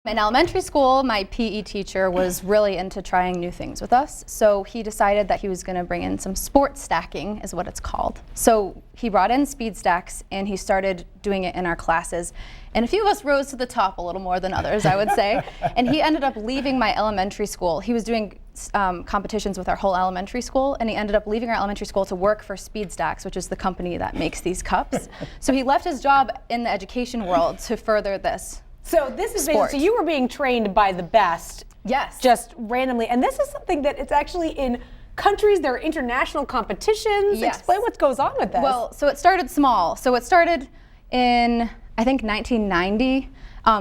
In elementary school, my PE teacher was really into trying new things with us. So he decided that he was going to bring in some sport stacking, is what it's called. So he brought in speed stacks and he started doing it in our classes. And a few of us rose to the top a little more than others, I would say. And he ended up leaving my elementary school. He was doing competitions with our whole elementary school, and he ended up leaving our elementary school to work for Speed Stacks, which is the company that makes these cups. So he left his job in the education world to further this. So this is sport. So you were being trained by the best. Yes. Just randomly. And this is something that it's actually in countries, there are international competitions. Yes. Explain what goes on with this. Well, so it started small. So it started in, I think, 1990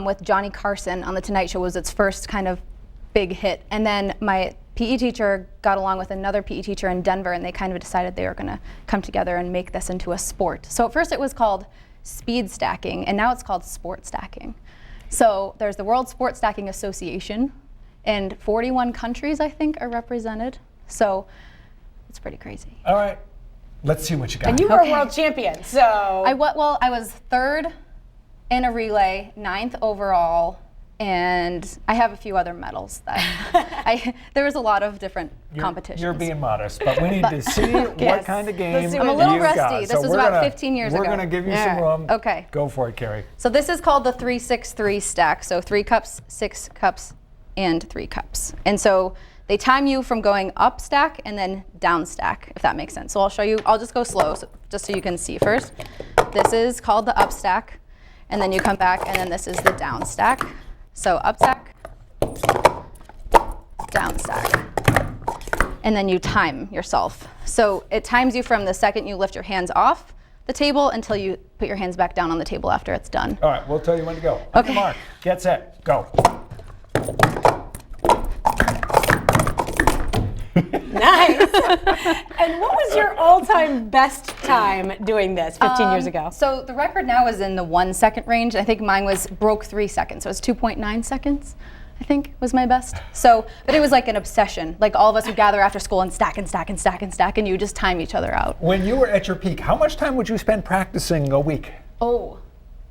with Johnny Carson on The Tonight Show was its first kind of big hit. And then my PE teacher got along with another PE teacher in Denver, and they kind of decided they were going to come together and make this into a sport. So at first it was called speed stacking, and now it's called sport stacking. So there's the World Sport Stacking Association, and 41 countries, I think, are represented. So it's pretty crazy. All right, let's see what you got. And you were a world champion, so. I was third in a relay, 9th overall, and I have a few other medals that there was a lot of different competitions. You're being modest, but we need to see what kind of game I'm a little you've rusty. got. This So was we're about gonna- 15 years ago. We're going to give you some room. Okay. Go for it, Kerry. So this is called the 3-6-3 stack. So 3 cups, 6 cups, and 3 cups. And so they time you from going up stack and then down stack, if that makes sense. So I'll show you, I'll just go slow, just so you can see first. This is called the up stack, and then you come back, and then this is the down stack. So up stack, down stack. And then you time yourself. So it times you from the second you lift your hands off the table until you put your hands back down on the table after it's done. All right, we'll tell you when to go. Okay. Mark, get set, go. Nice. And what was your all-time best time doing this 15 years ago? So the record now is in the 1 second range. I think mine broke 3 seconds. So it was 2.9 seconds, I think, was my best. So, but it was like an obsession. Like all of us would gather after school and stack and stack and stack and stack, and you just time each other out. When you were at your peak, how much time would you spend practicing a week? Oh,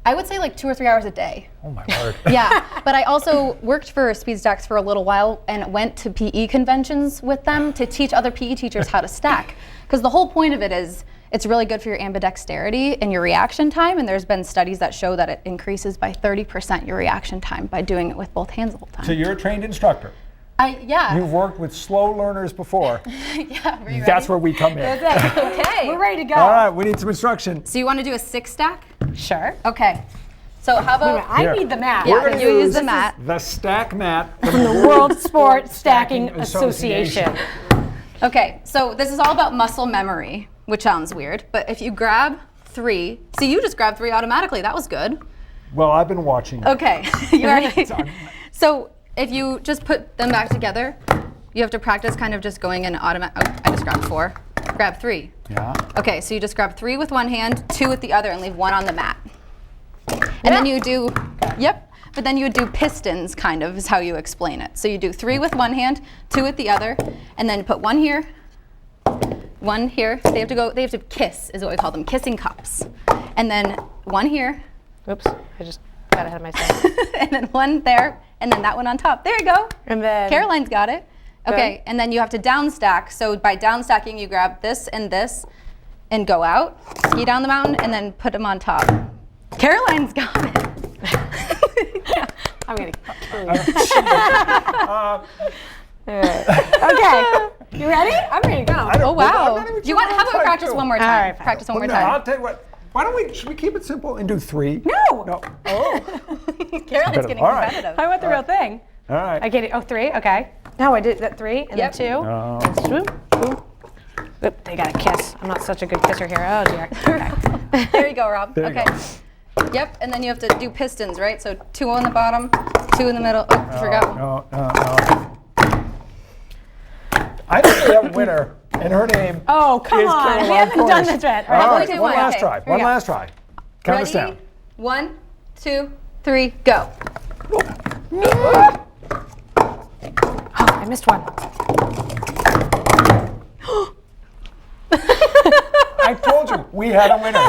I would say like 2 or 3 hours a day. Oh my word. Yeah, but I also worked for Speed Stacks for a little while and went to PE conventions with them to teach other PE teachers how to stack. Because the whole point of it is it's really good for your ambidexterity and your reaction time, and there's been studies that show that it increases by 30% your reaction time by doing it with both hands the whole time. So you're a trained instructor. Yeah. You've worked with slow learners before. Yeah, were you That's ready? where we come in. That's it. Okay. We're ready to go. All right, we need some instruction. So you want to do a 6 stack? Sure. Okay. So how Wait a minute, about I need the mat. Yeah, We're gonna you use the use mat. The stack mat From the World Sport Stacking Association. Okay, so this is all about muscle memory, which sounds weird, but if you grab 3, see, you just grabbed 3 automatically. That was good. Well, I've been watching. Okay. You ready? So if you just put them back together, you have to practice kind of just going in automatic. Oh, I just grabbed 4. Grab 3. Yeah. Okay, so you just grab 3 with one hand, 2 with the other, and leave 1 on the mat. And then you do, yep, but then you would do pistons, kind of, is how you explain it. So you do 3 with one hand, 2 with the other, and then put 1 here, 1 here. They have to kiss, is what we call them, kissing cups. And then 1 here. Oops, I just got ahead of myself. And then 1 there, and then that one on top. There you go. And then Caroline's got it. Okay, and then you have to down stack. So by down stacking, you grab this and go out, ski down the mountain, and then put them on top. Caroline's got it. I'm gonna kill you. Okay, you ready? I'm ready to go. Oh wow! Do you want? How about we practice one more time? All right, fine. Practice one more No, time. I'll tell you what. Why don't we? Should we keep it simple and do 3? No. No. Oh. Caroline's getting All right. competitive. I want the real thing. All right. I get it. Oh, 3. Okay. No, I did that 3 and Yep. then 2. Oh. And swoop. Swoop. Oop, they got a kiss. I'm not such a good kisser here. Oh dear. Okay. There you go, Rob. There you Okay. go. Yep, and then you have to do pistons, right? So 2 on the bottom, 2 in the middle. Oh, I forgot one. No. I think we have a winner, and her name Oh, come is on. Caroline We haven't done Cornish. this yet. All All right, right, do one one. last Okay, try. here we One go. last try. Count us Ready? down. 1, 2, 3, go. Oh, I missed one. I told you we had a winner.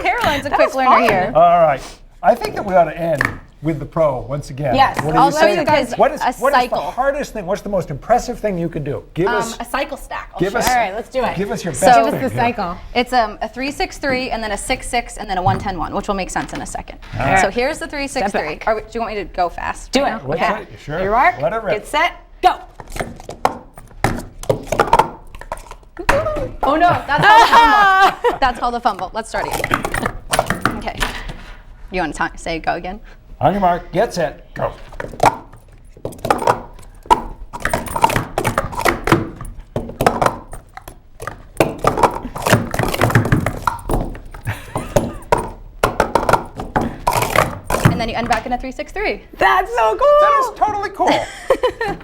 Caroline's a quick learner here. All right. I think that we ought to end with the pro once again. Yes. What do I'll you show say? you guys What is a the cycle. hardest thing? What's the most impressive thing you can do? Give us. A cycle stack. I'll Give show us. you. All right, let's do it. Give us your best. So- Give thing us the here. cycle. It's a 3-6-3 and then a 6-6 and then a 1-10-1, which will make sense in a second. right. So here's the 3-6-3. back. Do you want me to go fast? Do right it. now? What's Okay. it? Sure. Here you are. Let it rip. Get set. Go. Oh no, that's called a fumble. That's called a fumble. Let's start again. Okay. You want to say go again? On your mark, get set, go. And then you end back in a 3-6-3. That's so cool. That is totally cool.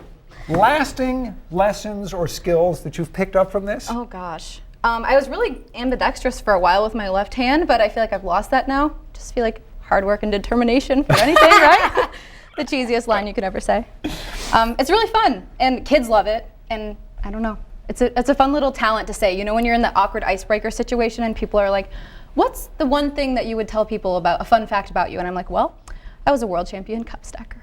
Lasting lessons or skills that you've picked up from this? Oh gosh. I was really ambidextrous for a while with my left hand, but I feel like I've lost that now. Just feel like hard work and determination for anything, right? The cheesiest line you could ever say. It's really fun, and kids love it. And I don't know, it's a fun little talent to say. You know, when you're in the awkward icebreaker situation and people are like, "What's the one thing that you would tell people about a fun fact about you?" And I'm like, "Well, I was a world champion cup stacker."